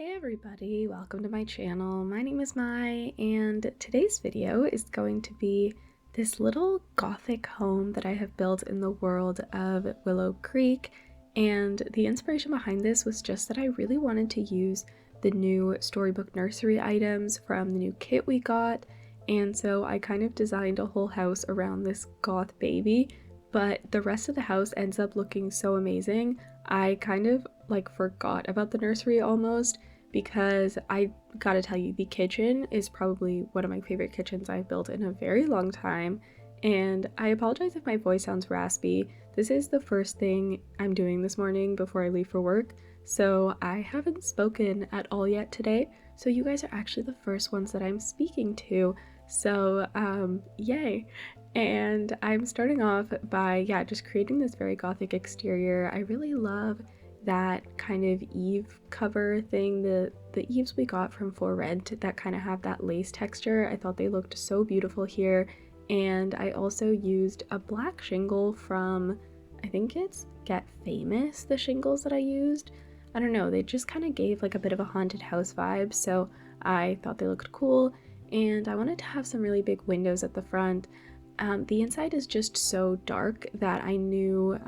Hey everybody, welcome to my channel. My name is Mai, and today's video is going to be this little gothic home that I have built in the world of Willow Creek. And the inspiration behind this was just that I really wanted to use the new storybook nursery items from the new kit we got. And so I kind of designed a whole house around this goth baby, but the rest of the house ends up looking so amazing. I kind of forgot about the nursery almost, because I gotta tell you, the kitchen is probably one of my favorite kitchens I've built in a very long time. And I apologize if my voice sounds raspy. This is the first thing I'm doing this morning before I leave for work, so I haven't spoken at all yet today. So you guys are actually the first ones that I'm speaking to. So yay. And I'm starting off by just creating this very gothic exterior. I really love that kind of eave cover thing, the eaves we got from For Rent that kind of have that lace texture. I thought they looked so beautiful here. And I also used a black shingle from, I think it's Get Famous, the shingles that I used. I don't know, they just kind of gave like a bit of a haunted house vibe, so I thought they looked cool. And I wanted to have some really big windows at the front. The inside is just so dark that I knew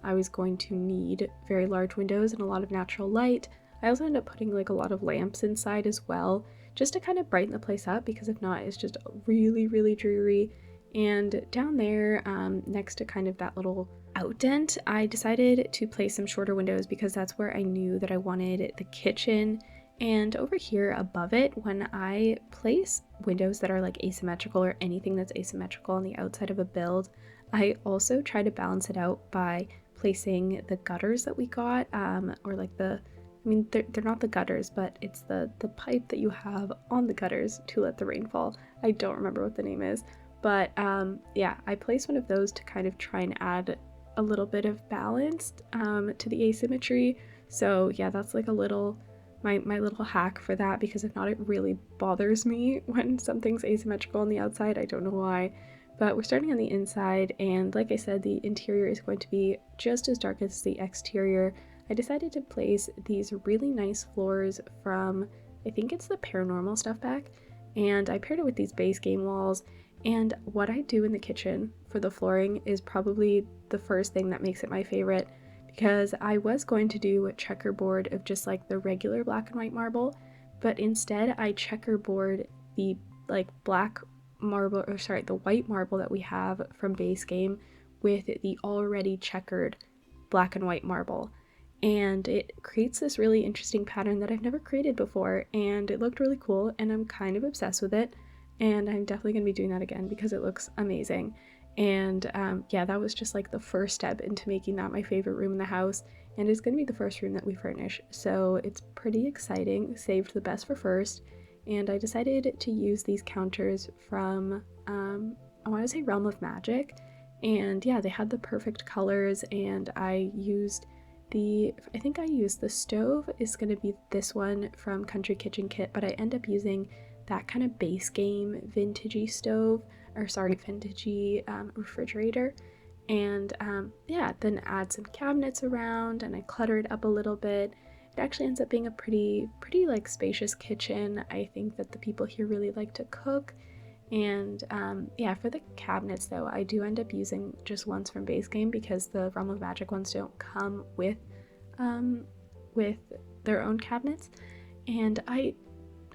I was going to need very large windows and a lot of natural light. I also ended up putting like a lot of lamps inside as well, just to kind of brighten the place up, because if not, it's just really dreary. And down there, next to kind of that little outdent, I decided to place some shorter windows because that's where I knew that I wanted the kitchen. And over here above it, when I place windows that are like asymmetrical or anything that's asymmetrical on the outside of a build, I also try to balance it out by placing the gutters that we got, or like they're not the gutters, but it's the pipe that you have on the gutters to let the rain fall. I don't remember what the name is, but I placed one of those to kind of try and add a little bit of balance to the asymmetry. So yeah, that's like a little my little hack for that, because if not, it really bothers me when something's asymmetrical on the outside. I don't know why. But we're starting on the inside, and like I said, the interior is going to be just as dark as the exterior. I decided to place these really nice floors from, I think it's the Paranormal Stuff Pack, and I paired it with these base game walls. And what I do in the kitchen for the flooring is probably the first thing that makes it my favorite, because I was going to do a checkerboard of just like the regular black and white marble, but instead I checkerboard the black marble, or sorry, the white marble that we have from base game with the already checkered black and white marble. And it creates this really interesting pattern that I've never created before, and it looked really cool, and I'm kind of obsessed with it, and I'm definitely going to be doing that again because it looks amazing. And that was just like the first step into making that my favorite room in the house, and it's going to be the first room that we furnish, so it's pretty exciting. Saved the best for first, and I decided to use these counters from I want to say Realm of Magic, and yeah, they had the perfect colors. And I think I used the stove is going to be this one from Country Kitchen Kit, but I end up using that kind of base game vintagey stove, or sorry, vintagey refrigerator. And then add some cabinets around, and I clutter it up a little bit. It actually ends up being a pretty like spacious kitchen. I think that the people here really like to cook. And for the cabinets though, I do end up using just ones from base game, because the Realm of Magic ones don't come with their own cabinets. And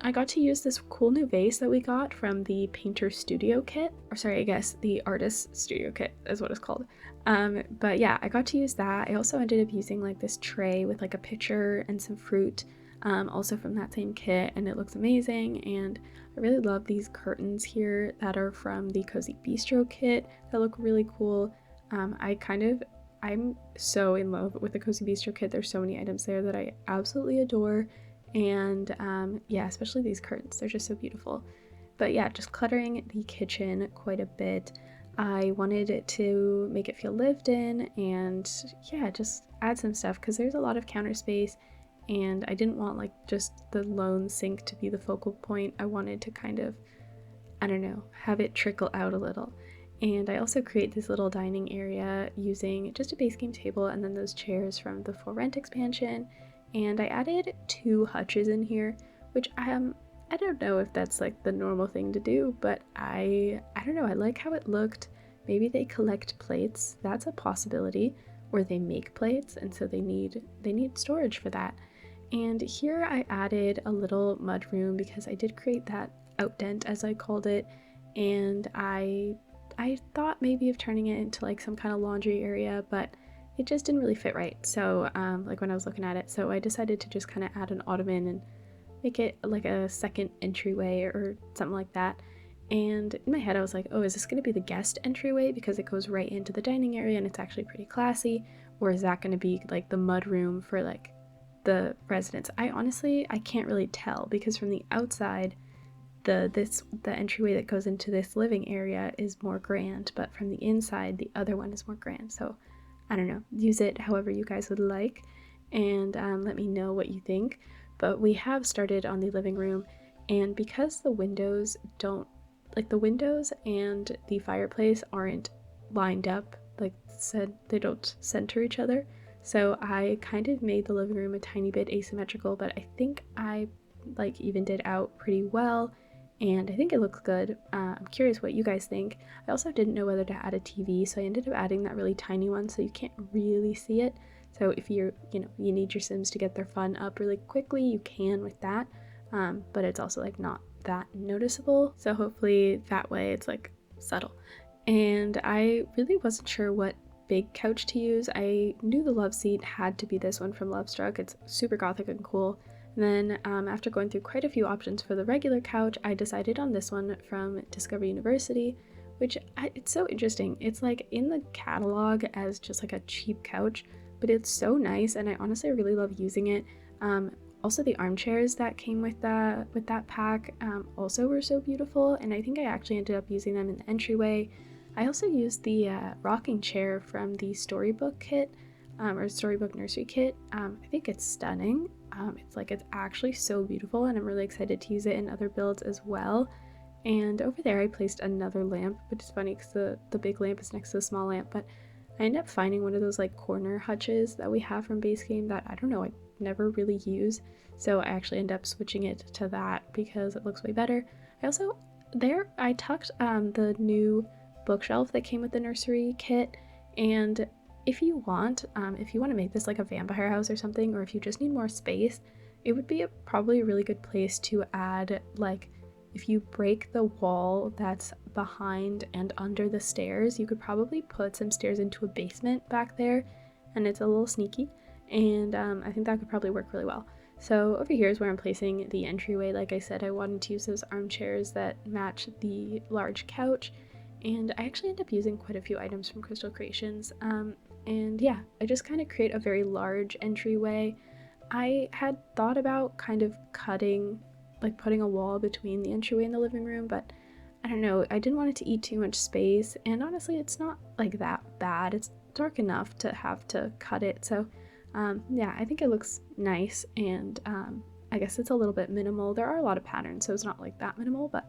I got to use this cool new vase that we got from the Painter Studio Kit, or sorry, I guess the Artist Studio Kit is what it's called. But yeah, I got to use that. I also ended up using like this tray with like a pitcher and some fruit, also from that same kit, and it looks amazing. And I really love these curtains here that are from the Cozy Bistro kit that look really cool. I'm so in love with the Cozy Bistro kit. There's so many items there that I absolutely adore. And especially these curtains, they're just so beautiful. But yeah, just cluttering the kitchen quite a bit. I wanted it to make it feel lived in, and just add some stuff, because there's a lot of counter space, and I didn't want like just the lone sink to be the focal point. I wanted to kind of, I don't know, have it trickle out a little. And I also create this little dining area using just a base game table and then those chairs from the For Rent expansion. and I added 2 hutches in here, which I don't know if that's like the normal thing to do, but I don't know, I like how it looked. Maybe they collect plates, that's a possibility, or they make plates and so they need storage for that. And here I added a little mudroom because I did create that outdent, as I called it, and I thought maybe of turning it into like some kind of laundry area, but it just didn't really fit right. So like when I was looking at it, so I decided to just kind of add an ottoman and make it like a second entryway or something like that. And in my head I was like, oh, is this going to be the guest entryway because it goes right into the dining area and it's actually pretty classy, or is that going to be like the mud room for like the residents? I can't really tell because from the outside the entryway that goes into this living area is more grand, but from the inside the other one is more grand. So I don't know, use it however you guys would like, and let me know what you think. But we have started on the living room, and because the windows and the fireplace aren't lined up, like said, they don't center each other, so I kind of made the living room a tiny bit asymmetrical, but I think I like evened it out pretty well, and I think it looks good. I'm curious what you guys think. I also didn't know whether to add a TV, so I ended up adding that really tiny one so you can't really see it. So if you need your Sims to get their fun up really quickly, you can with that, but it's also like not that noticeable. So hopefully that way it's like subtle. And I really wasn't sure what big couch to use. I knew the love seat had to be this one from Lovestruck. It's super gothic and cool. And then after going through quite a few options for the regular couch, I decided on this one from Discover University, which it's so interesting. It's like in the catalog as just like a cheap couch, but it's so nice and I honestly really love using it. Also the armchairs that came with that pack also were so beautiful, and I think I actually ended up using them in the entryway. I also used the rocking chair from the Storybook kit, or Storybook Nursery kit. I think it's stunning. It's actually so beautiful, and I'm really excited to use it in other builds as well. And over there I placed another lamp, which is funny because the big lamp is next to the small lamp, but I ended up finding one of those like corner hutches that we have from base game that I don't know, I never really use, so I actually end up switching it to that because it looks way better. I also I tucked the new bookshelf that came with the nursery kit, and if you want to make this like a vampire house or something, or if you just need more space, it would be probably a really good place to add, like, if you break the wall that's behind and under the stairs, you could probably put some stairs into a basement back there, and it's a little sneaky, and I think that could probably work really well. So over here is where I'm placing the entryway. Like I said, I wanted to use those armchairs that match the large couch, and I actually end up using quite a few items from Crystal Creations. And yeah, I just kind of create a very large entryway. I had thought about kind of putting a wall between the entryway and the living room, but I don't know, I didn't want it to eat too much space, and honestly it's not like that bad. It's dark enough to have to cut it, so yeah, I think it looks nice, and I guess it's a little bit minimal. There are a lot of patterns, so it's not like that minimal, but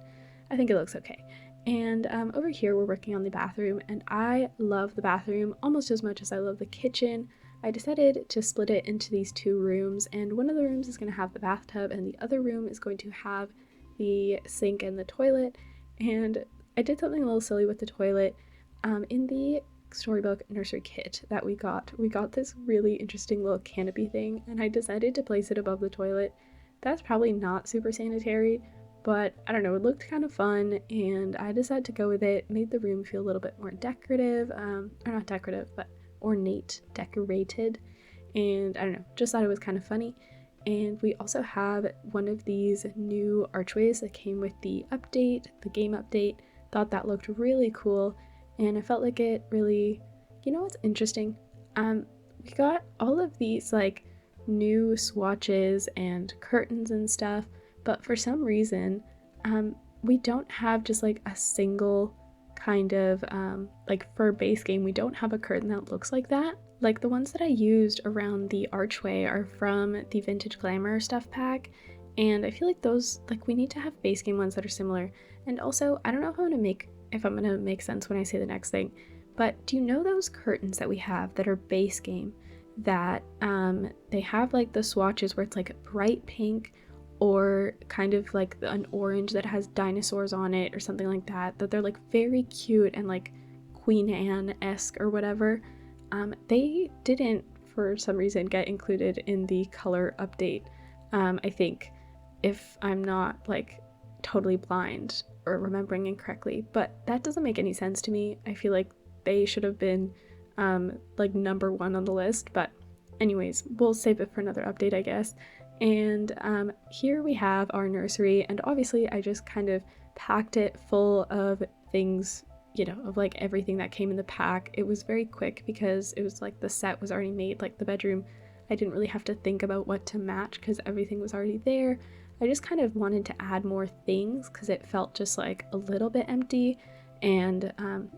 I think it looks okay. And over here we're working on the bathroom, and I love the bathroom almost as much as I love the kitchen. I decided to split it into these 2 rooms, and one of the rooms is going to have the bathtub and the other room is going to have the sink and the toilet. And I did something a little silly with the toilet. In the Storybook Nursery kit that we got this really interesting little canopy thing, and I decided to place it above the toilet. That's probably not super sanitary, but I don't know, it looked kind of fun, and I decided to go with it. Made the room feel a little bit more decorative, or not decorative, but ornate, decorated, and I don't know, just thought it was kind of funny. And we also have one of these new archways that came with the update, the game update. Thought that looked really cool, and I felt like it really, what's interesting? We got all of these like new swatches and curtains and stuff, but for some reason, we don't have just like a single kind of, like for base game, we don't have a curtain that looks like that. Like the ones that I used around the archway are from the Vintage Glamour stuff pack, and I feel like those, like we need to have base game ones that are similar. And also, I don't know if I'm gonna make sense when I say the next thing, but do you know those curtains that we have that are base game? that they have like the swatches where it's like bright pink or kind of like an orange that has dinosaurs on it or something like that, that they're like very cute and like Queen Anne-esque or whatever. They didn't, for some reason, get included in the color update. I think, if I'm not like totally blind or remembering incorrectly, but that doesn't make any sense to me. I feel like they should have been like number one on the list, but anyways, we'll save it for another update, I guess. And here we have our nursery, and obviously I just kind of packed it full of things, you know, of like everything that came in the pack. It was very quick because it was like the set was already made, like the bedroom. I didn't really have to think about what to match because everything was already there. I just kind of wanted to add more things because it felt just like a little bit empty. And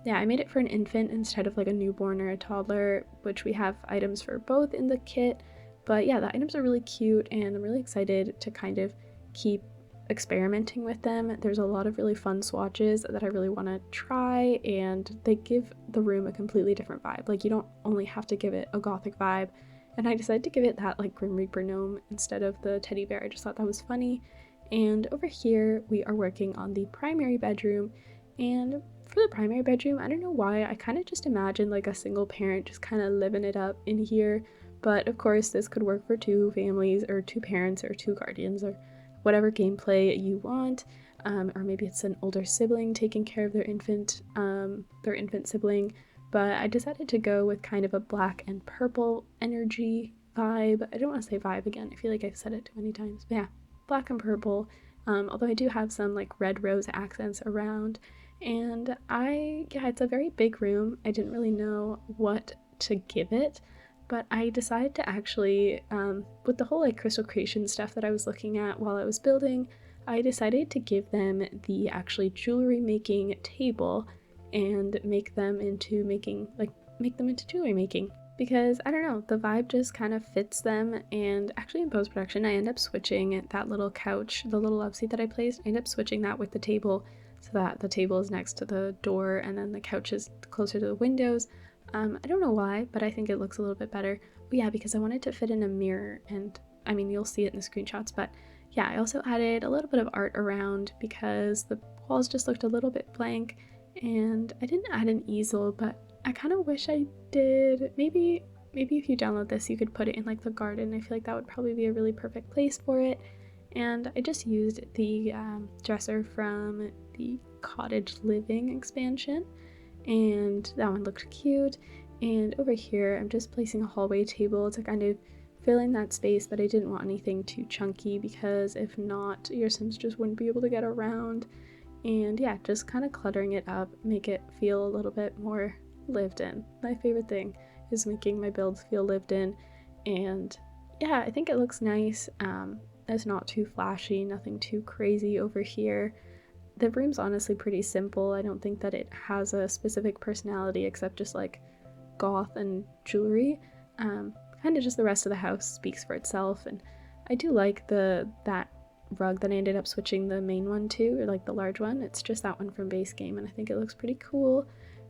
yeah, I made it for an infant instead of like a newborn or a toddler, which we have items for both in the kit. But yeah, the items are really cute, and I'm really excited to kind of keep experimenting with them. There's a lot of really fun swatches that I really want to try, and they give the room a completely different vibe. Like, you don't only have to give it a gothic vibe, and I decided to give it that like Grim Reaper gnome instead of the teddy bear. I just thought that was funny. And over here we are working on the primary bedroom, and for the primary bedroom, I don't know why, I kind of just imagined like a single parent just kind of living it up in here. But of course, this could work for two families or two parents or two guardians or whatever gameplay you want. Or maybe it's an older sibling taking care of their infant sibling. But I decided to go with kind of a black and purple energy vibe. I don't want to say vibe again. I feel like I've said it too many times. But yeah, black and purple. Although I do have some like red rose accents around. And yeah, it's a very big room. I didn't really know what to give it, but I decided to actually, with the whole like crystal creation stuff that I was looking at while I was building, I decided to give them the actually jewelry making table and make them into jewelry making, because I don't know, the vibe just kind of fits them. And actually in post-production I end up switching that little couch, the little love seat that I placed, I end up switching that with the table so that the table is next to the door and then the couch is closer to the windows. I don't know why, but I think it looks a little bit better. But yeah, because I wanted to fit in a mirror, and I mean, you'll see it in the screenshots, but yeah, I also added a little bit of art around because the walls just looked a little bit blank, and I didn't add an easel, but I kind of wish I did. Maybe if you download this, you could put it in like the garden. I feel like that would probably be a really perfect place for it. And I just used the dresser from the cottage living expansion, and that one looked cute. And over here I'm just placing a hallway table to kind of fill in that space, but I didn't want anything too chunky because if not, your Sims just wouldn't be able to get around. And yeah, just kind of cluttering it up, make it feel a little bit more lived in. My favorite thing is making my builds feel lived in. And yeah, I think it looks nice. It's not too flashy, nothing too crazy over here. The room's honestly pretty simple. I don't think that it has a specific personality except just like goth and jewelry. Kind of just the rest of the house speaks for itself, and I do like that rug that I ended up switching the main one to, or like the large one. It's just that one from base game, and I think it looks pretty cool.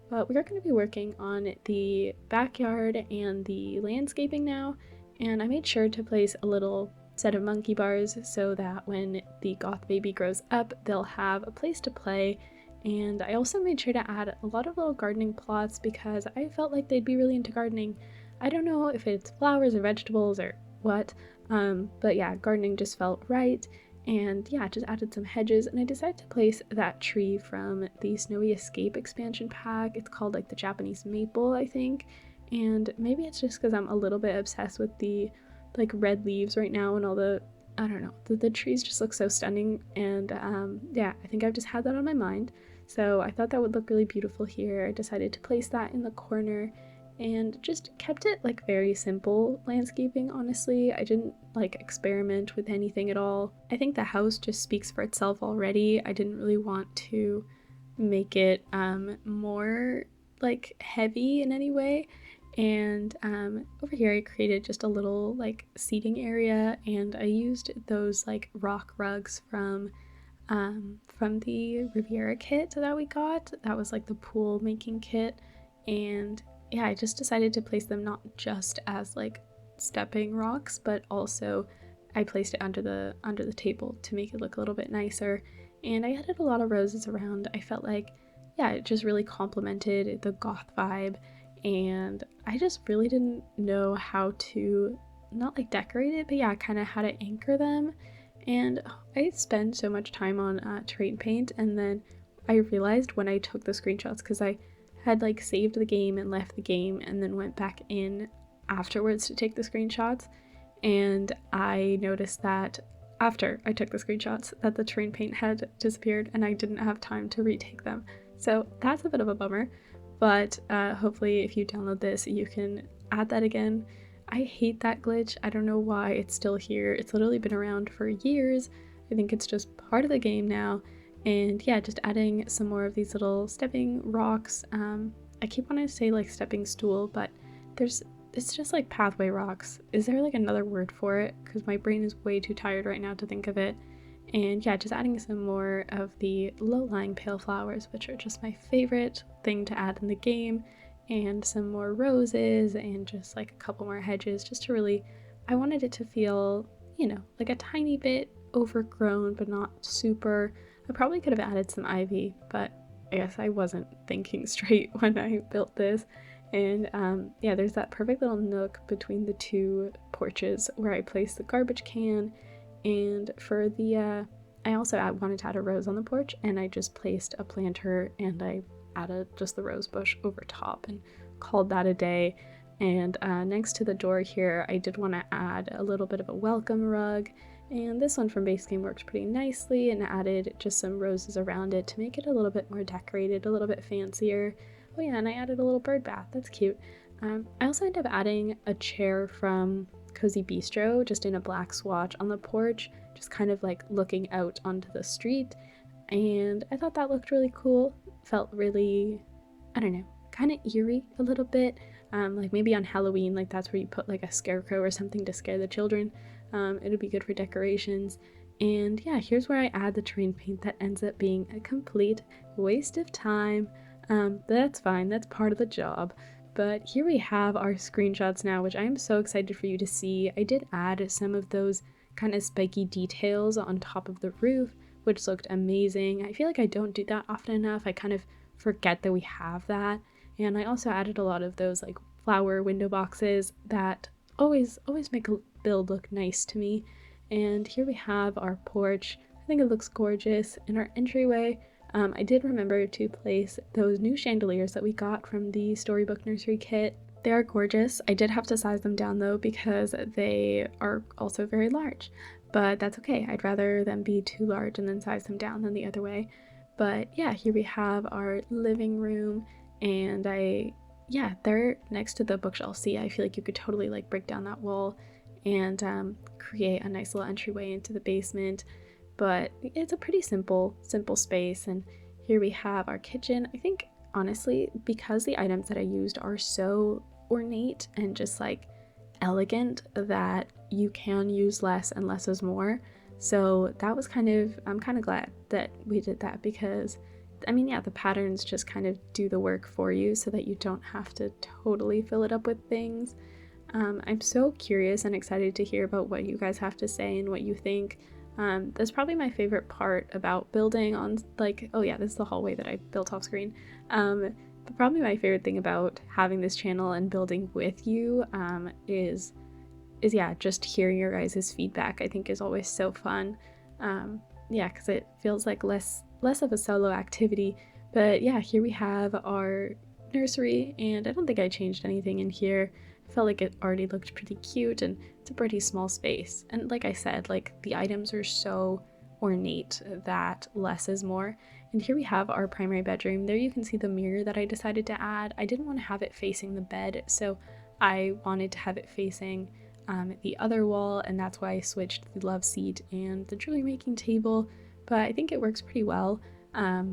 But we are going to be working on the backyard and the landscaping now, and I made sure to place a little set of monkey bars so that when the goth baby grows up, they'll have a place to play. And I also made sure to add a lot of little gardening plots because I felt like they'd be really into gardening. I don't know if it's flowers or vegetables or what, but yeah, gardening just felt right. And yeah, just added some hedges, and I decided to place that tree from the Snowy Escape expansion pack. It's called like the Japanese maple, I think. And maybe it's just because I'm a little bit obsessed with the like red leaves right now, and all the, I don't know, the trees just look so stunning. And yeah, I think I've just had that on my mind, so I thought that would look really beautiful here. I decided to place that in the corner and just kept it like very simple landscaping. Honestly, I didn't like experiment with anything at all. I think the house just speaks for itself already. I didn't really want to make it more like heavy in any way. And over here I created just a little like seating area, and I used those like rock rugs from the Riviera kit that we got. That was like the pool making kit, and yeah, I just decided to place them not just as like stepping rocks, but also I placed it under the table to make it look a little bit nicer. And I added a lot of roses around. I felt like, yeah, it just really complemented the goth vibe, and I just really didn't know how to not like decorate it, but yeah, kind of how to anchor them. And I spend so much time on terrain paint, and then I realized when I took the screenshots, because I had like saved the game and left the game and then went back in afterwards to take the screenshots, and I noticed that after I took the screenshots that the terrain paint had disappeared and I didn't have time to retake them. So that's a bit of a bummer, but hopefully if you download this you can add that again. I hate that glitch. I don't know why it's still here. It's literally been around for years. I think it's just part of the game now. And yeah, just adding some more of these little stepping rocks. I keep wanting to say like stepping stool, but it's just like pathway rocks. Is there like another word for it? Because my brain is way too tired right now to think of it. And yeah, just adding some more of the low-lying pale flowers, which are just my favorite thing to add in the game, and some more roses and just like a couple more hedges, just to really, I wanted it to feel, you know, like a tiny bit overgrown, but not super. I probably could have added some ivy, but I guess I wasn't thinking straight when I built this. And yeah, there's that perfect little nook between the two porches where I placed the garbage can. And for the, I also wanted to add a rose on the porch, and I just placed a planter and I added just the rose bush over top and called that a day. And next to the door here, I did want to add a little bit of a welcome rug. And this one from Base Game worked pretty nicely, and added just some roses around it to make it a little bit more decorated, a little bit fancier. Oh yeah, and I added a little bird bath. That's cute. I also ended up adding a chair from Cozy Bistro just in a black swatch on the porch, just kind of like looking out onto the street. And I thought that looked really cool. Felt really, I don't know, kind of eerie a little bit. Like maybe on Halloween, like that's where you put like a scarecrow or something to scare the children. It'll be good for decorations. And yeah, here's where I add the terrain paint that ends up being a complete waste of time. That's fine, that's part of the job. But here we have our screenshots now, which I am so excited for you to see. I did add some of those kind of spiky details on top of the roof, which looked amazing. I feel like I don't do that often enough. I kind of forget that we have that. And I also added a lot of those like flower window boxes that always make a build look nice to me. And here we have our porch. I think it looks gorgeous. In our entryway, I did remember to place those new chandeliers that we got from the Storybook Nursery kit. They are gorgeous. I did have to size them down though because they are also very large, but that's okay. I'd rather them be too large and then size them down than the other way. But yeah, here we have our living room, and yeah, they're next to the bookshelf. See, I feel like you could totally like break down that wall and create a nice little entryway into the basement. But it's a pretty simple space. And here we have our kitchen. I think honestly, because the items that I used are so ornate and just like elegant, that you can use less and less is more. So that was I'm kind of glad that we did that, because I mean, yeah, the patterns just kind of do the work for you so that you don't have to totally fill it up with things. I'm so curious and excited to hear about what you guys have to say and what you think. That's probably my favorite part about building on, like, oh yeah, this is the hallway that I built off screen. But probably my favorite thing about having this channel and building with you is yeah, just hearing your guys' feedback. I think is always so fun. Yeah, because it feels like less of a solo activity. But yeah, here we have our nursery, and I don't think I changed anything in here. I felt like it already looked pretty cute, and it's a pretty small space. And like I said, like the items are so ornate that less is more. And here we have our primary bedroom. There you can see the mirror that I decided to add. I didn't want to have it facing the bed, so I wanted to have it facing the other wall, and that's why I switched the love seat and the jewelry making table. But I think it works pretty well. I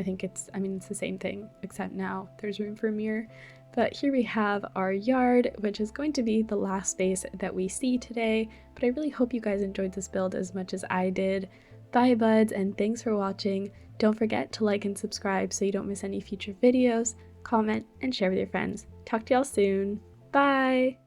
think it's the same thing, except now there's room for a mirror. But here we have our yard, which is going to be the last space that we see today. But I really hope you guys enjoyed this build as much as I did. Bye buds, and thanks for watching. Don't forget to like and subscribe so you don't miss any future videos, comment, and share with your friends. Talk to y'all soon. Bye!